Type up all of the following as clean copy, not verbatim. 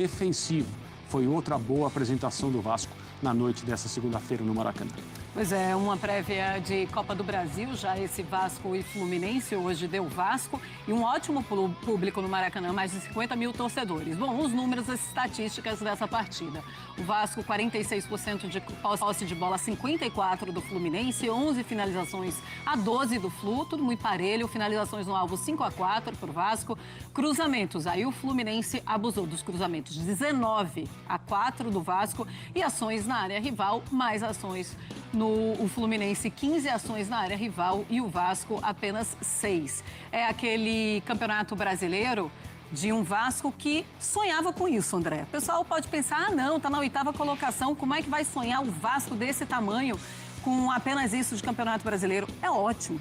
defensivo. Foi outra boa apresentação do Vasco na noite dessa segunda-feira no Maracanã. Pois é, uma prévia de Copa do Brasil, já esse Vasco e Fluminense, hoje deu Vasco, e um ótimo público no Maracanã, mais de 50 mil torcedores. Bom, os números, as estatísticas dessa partida. O Vasco, 46% de posse de bola, 54% do Fluminense, 11 finalizações a 12 do Flu, tudo muito parelho, finalizações no alvo 5-4 para o Vasco. Cruzamentos, aí o Fluminense abusou dos cruzamentos, 19-4 do Vasco, e ações na área rival, mais ações o Fluminense, 15 ações na área rival e o Vasco apenas 6. É aquele campeonato brasileiro de um Vasco que sonhava com isso, André. O pessoal pode pensar, não, tá na 8ª colocação, como é que vai sonhar o Vasco desse tamanho com apenas isso de campeonato brasileiro? É ótimo.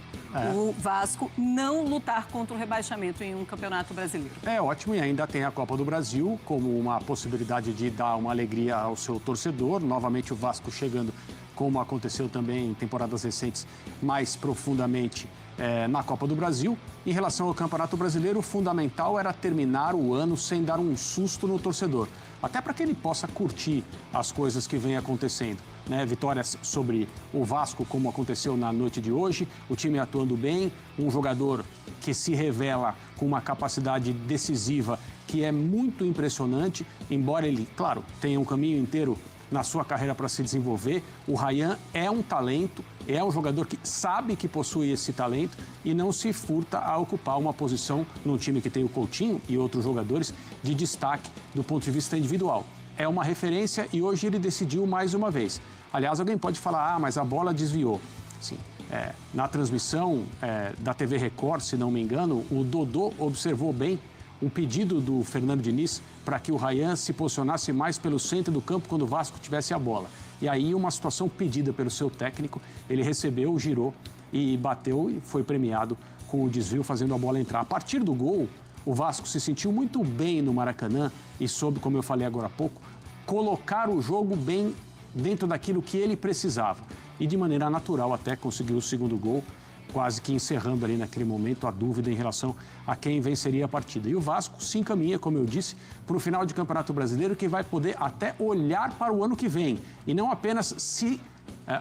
O Vasco não lutar contra o rebaixamento em um campeonato brasileiro. É ótimo, e ainda tem a Copa do Brasil como uma possibilidade de dar uma alegria ao seu torcedor. Novamente o Vasco chegando, como aconteceu também em temporadas recentes, mais profundamente na Copa do Brasil. Em relação ao Campeonato Brasileiro, o fundamental era terminar o ano sem dar um susto no torcedor, até para que ele possa curtir as coisas que vêm acontecendo. Vitórias sobre o Vasco, como aconteceu na noite de hoje, o time atuando bem, um jogador que se revela com uma capacidade decisiva que é muito impressionante, embora ele, claro, tenha um caminho inteiro na sua carreira para se desenvolver. O Rayan é um talento, é um jogador que sabe que possui esse talento e não se furta a ocupar uma posição num time que tem o Coutinho e outros jogadores de destaque do ponto de vista individual. É uma referência e hoje ele decidiu mais uma vez. Aliás, alguém pode falar, mas a bola desviou. Sim, na transmissão da TV Record, se não me engano, o Dodô observou bem um pedido do Fernando Diniz para que o Rayan se posicionasse mais pelo centro do campo quando o Vasco tivesse a bola. E aí, uma situação pedida pelo seu técnico, ele recebeu, girou e bateu e foi premiado com o desvio, fazendo a bola entrar. A partir do gol, o Vasco se sentiu muito bem no Maracanã e soube, como eu falei agora há pouco, colocar o jogo bem dentro daquilo que ele precisava. E de maneira natural até conseguiu o segundo gol, quase que encerrando ali naquele momento a dúvida em relação a quem venceria a partida. E o Vasco se encaminha, como eu disse, para o final de Campeonato Brasileiro, que vai poder até olhar para o ano que vem e não apenas se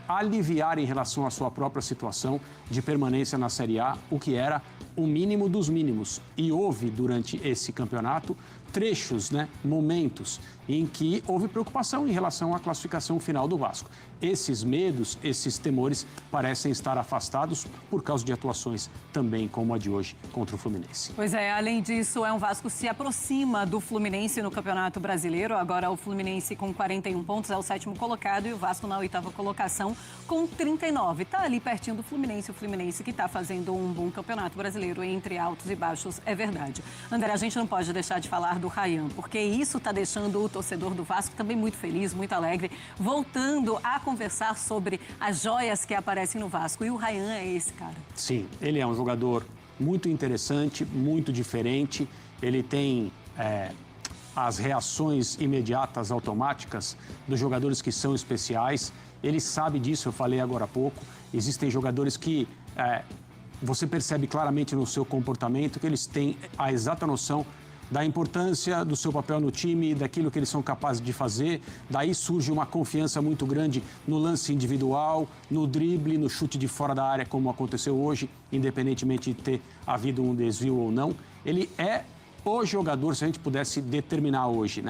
aliviar em relação à sua própria situação de permanência na Série A, o que era o mínimo dos mínimos. E houve, durante esse campeonato, trechos, momentos em que houve preocupação em relação à classificação final do Vasco. Esses medos, esses temores parecem estar afastados por causa de atuações também como a de hoje contra o Fluminense. Pois é, além disso, um Vasco se aproxima do Fluminense no Campeonato Brasileiro. Agora o Fluminense com 41 pontos é o 7º colocado e o Vasco na 8ª colocação com 39. Está ali pertinho do Fluminense, o Fluminense que está fazendo um bom Campeonato Brasileiro entre altos e baixos, é verdade. André, a gente não pode deixar de falar do Rayan, porque isso está deixando o torcedor do Vasco também muito feliz, muito alegre, voltando a conversar sobre as joias que aparecem no Vasco. E o Rayan é esse cara. Sim, ele é um jogador muito interessante, muito diferente. Ele tem as reações imediatas, automáticas dos jogadores que são especiais. Ele sabe disso, eu falei agora há pouco. Existem jogadores que você percebe claramente no seu comportamento que eles têm a exata noção da importância do seu papel no time, daquilo que eles são capazes de fazer. Daí surge uma confiança muito grande no lance individual, no drible, no chute de fora da área, como aconteceu hoje, independentemente de ter havido um desvio ou não. Ele é o jogador, se a gente pudesse determinar hoje,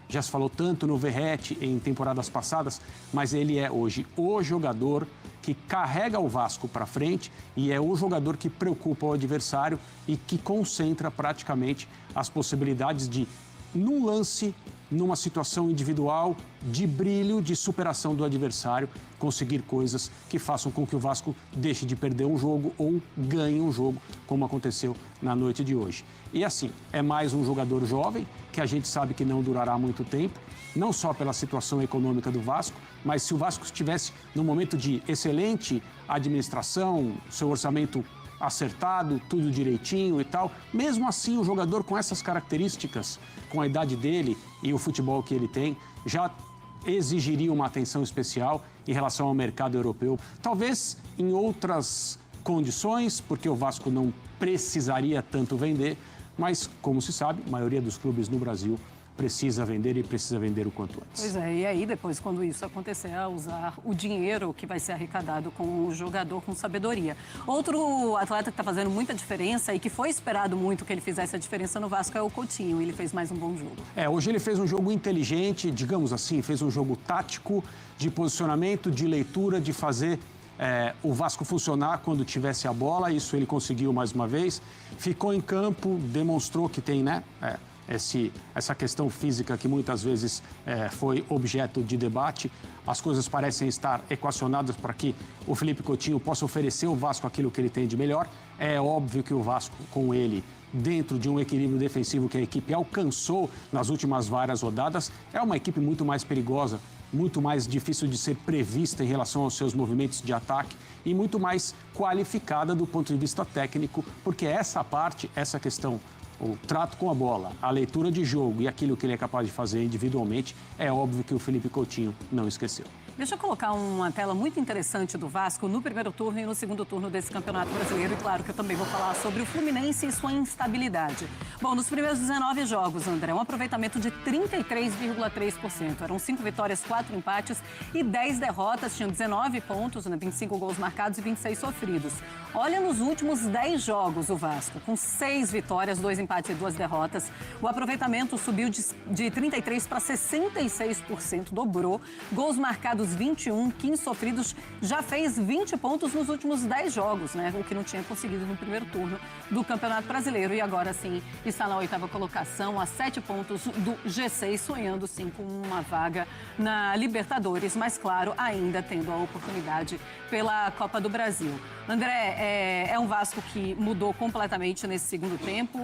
Já se falou tanto no Verratti em temporadas passadas, mas ele é hoje o jogador que carrega o Vasco para frente e é o jogador que preocupa o adversário e que concentra praticamente as possibilidades de, num lance, numa situação individual, de brilho, de superação do adversário, conseguir coisas que façam com que o Vasco deixe de perder um jogo ou ganhe um jogo, como aconteceu na noite de hoje. E assim, é mais um jogador jovem, que a gente sabe que não durará muito tempo, não só pela situação econômica do Vasco, mas se o Vasco estivesse num momento de excelente administração, seu orçamento acertado, tudo direitinho e tal, mesmo assim o jogador com essas características, com a idade dele e o futebol que ele tem, já exigiria uma atenção especial em relação ao mercado europeu. Talvez em outras condições, porque o Vasco não precisaria tanto vender, mas, como se sabe, a maioria dos clubes no Brasil precisa vender e precisa vender o quanto antes. Pois é, e aí depois, quando isso acontecer, a usar o dinheiro que vai ser arrecadado com o jogador com sabedoria. Outro atleta que está fazendo muita diferença e que foi esperado muito que ele fizesse a diferença no Vasco é o Coutinho. Ele fez mais um bom jogo. Hoje ele fez um jogo inteligente, digamos assim, fez um jogo tático, de posicionamento, de leitura, de fazer o Vasco funcionar quando tivesse a bola. Isso ele conseguiu mais uma vez. Ficou em campo, demonstrou que tem, né? Essa questão física que muitas vezes foi objeto de debate. As coisas parecem estar equacionadas para que o Felipe Coutinho possa oferecer ao Vasco aquilo que ele tem de melhor. É óbvio que o Vasco, com ele, dentro de um equilíbrio defensivo que a equipe alcançou nas últimas várias rodadas, é uma equipe muito mais perigosa, muito mais difícil de ser prevista em relação aos seus movimentos de ataque e muito mais qualificada do ponto de vista técnico, porque essa parte, essa questão, o trato com a bola, a leitura de jogo e aquilo que ele é capaz de fazer individualmente, é óbvio que o Felipe Coutinho não esqueceu. Deixa eu colocar uma tela muito interessante do Vasco no primeiro turno e no segundo turno desse Campeonato Brasileiro. E claro que eu também vou falar sobre o Fluminense e sua instabilidade. Bom, nos primeiros 19 jogos, André, um aproveitamento de 33,3%. Eram 5 vitórias, 4 empates e 10 derrotas. Tinham 19 pontos, 25 gols marcados e 26 sofridos. Olha nos últimos 10 jogos o Vasco, com 6 vitórias, 2 empates e 2 derrotas. O aproveitamento subiu de 33% para 66%, dobrou. Gols marcados 21, 15 sofridos, já fez 20 pontos nos últimos 10 jogos, né? O que não tinha conseguido no primeiro turno do Campeonato Brasileiro. E agora sim está na 8ª colocação, a 7 pontos do G6, sonhando sim com uma vaga na Libertadores, mas claro, ainda tendo a oportunidade pela Copa do Brasil. André, é um Vasco que mudou completamente nesse segundo tempo.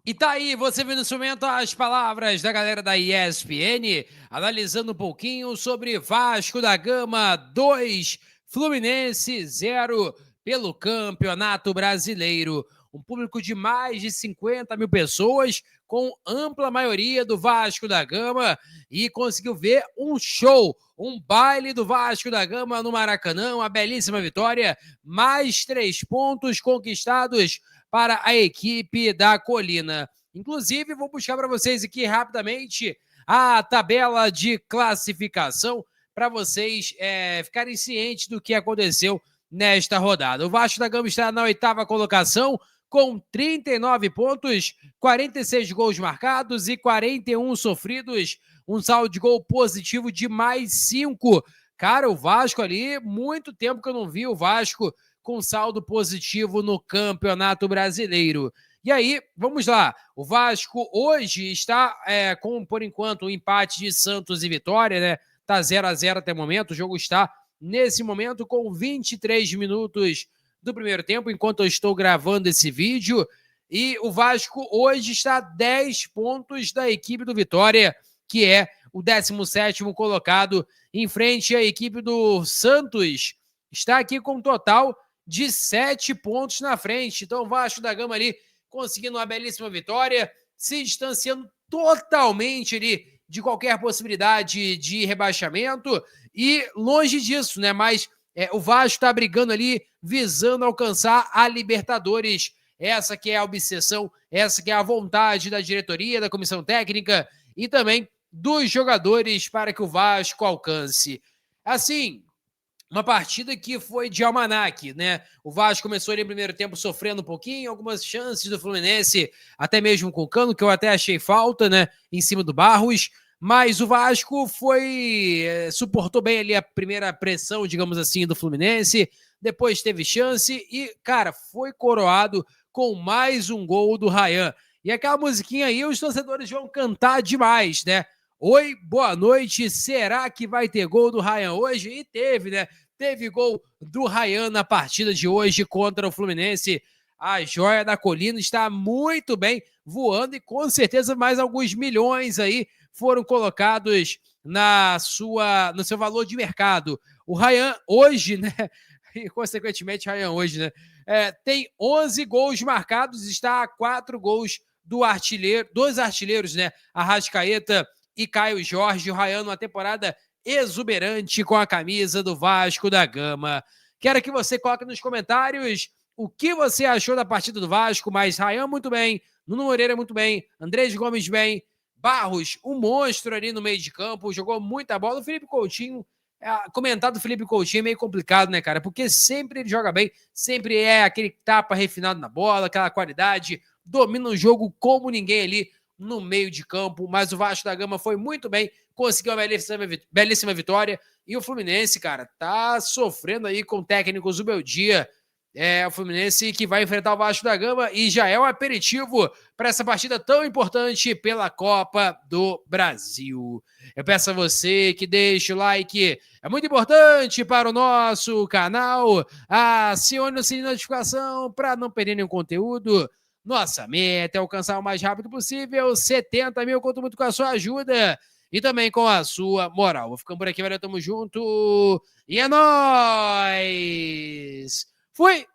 E tá aí, você viu nesse momento as palavras da galera da ESPN, analisando um pouquinho sobre Vasco da Gama 2, Fluminense 0 pelo Campeonato Brasileiro. Um público de mais de 50 mil pessoas, com ampla maioria do Vasco da Gama, e conseguiu ver um show, um baile do Vasco da Gama no Maracanã, uma belíssima vitória, mais 3 pontos conquistados para a equipe da Colina. Inclusive, vou buscar para vocês aqui rapidamente a tabela de classificação para vocês ficarem cientes do que aconteceu nesta rodada. O Vasco da Gama está na 8ª colocação com 39 pontos, 46 gols marcados e 41 sofridos, um saldo de gol positivo de mais 5. Cara, o Vasco ali, muito tempo que eu não vi o Vasco com saldo positivo no Campeonato Brasileiro. E aí, vamos lá. O Vasco hoje está com, por enquanto, um empate de Santos e Vitória, né? Tá 0-0 até o momento. O jogo está, nesse momento, com 23 minutos do primeiro tempo, enquanto eu estou gravando esse vídeo. E o Vasco hoje está a 10 pontos da equipe do Vitória, que é o 17º colocado, em frente à equipe do Santos. Está aqui com um total de 7 pontos na frente. Então o Vasco da Gama ali conseguindo uma belíssima vitória, se distanciando totalmente ali de qualquer possibilidade de rebaixamento e longe disso, né? Mas o Vasco está brigando ali, visando alcançar a Libertadores. Essa que é a obsessão, essa que é a vontade da diretoria, da comissão técnica e também dos jogadores para que o Vasco alcance. Assim, uma partida que foi de almanaque, né? O Vasco começou ali no primeiro tempo sofrendo um pouquinho, algumas chances do Fluminense, até mesmo com o Cano, que eu até achei falta, né? Em cima do Barros. Mas o Vasco suportou bem ali a primeira pressão, digamos assim, do Fluminense. Depois teve chance e, cara, foi coroado com mais um gol do Ryan. E aquela musiquinha aí, os torcedores vão cantar demais, né? Oi, boa noite, será que vai ter gol do Ryan hoje? E teve, né? Teve gol do Ryan na partida de hoje contra o Fluminense. A joia da Colina está muito bem voando e com certeza mais alguns milhões aí foram colocados no seu valor de mercado. O Ryan hoje, né? E consequentemente Ryan hoje, né? Tem 11 gols marcados, está a 4 gols dos artilheiros, né? Arrascaeta e Caio Jorge. O Ryan numa temporada exuberante com a camisa do Vasco da Gama. Quero que você coloque nos comentários o que você achou da partida do Vasco, mas Ryan muito bem, Nuno Moreira muito bem, Andrés Gomes bem, Barros, um monstro ali no meio de campo, jogou muita bola. O Felipe Coutinho, comentar do Felipe Coutinho é meio complicado, né, cara? Porque sempre ele joga bem, sempre é aquele tapa refinado na bola, aquela qualidade, domina o jogo como ninguém ali no meio de campo, mas o Vasco da Gama foi muito bem, conseguiu uma belíssima vitória, e o Fluminense, cara, tá sofrendo aí com técnicos do meu dia. O Fluminense que vai enfrentar o Vasco da Gama e já é um aperitivo para essa partida tão importante pela Copa do Brasil. Eu peço a você que deixe o like, é muito importante para o nosso canal. Acione o sininho de notificação para não perder nenhum conteúdo. Nossa meta é alcançar o mais rápido possível 70 mil, conto muito com a sua ajuda e também com a sua moral. Vou ficando por aqui, valeu, tamo junto e é nóis! Fui!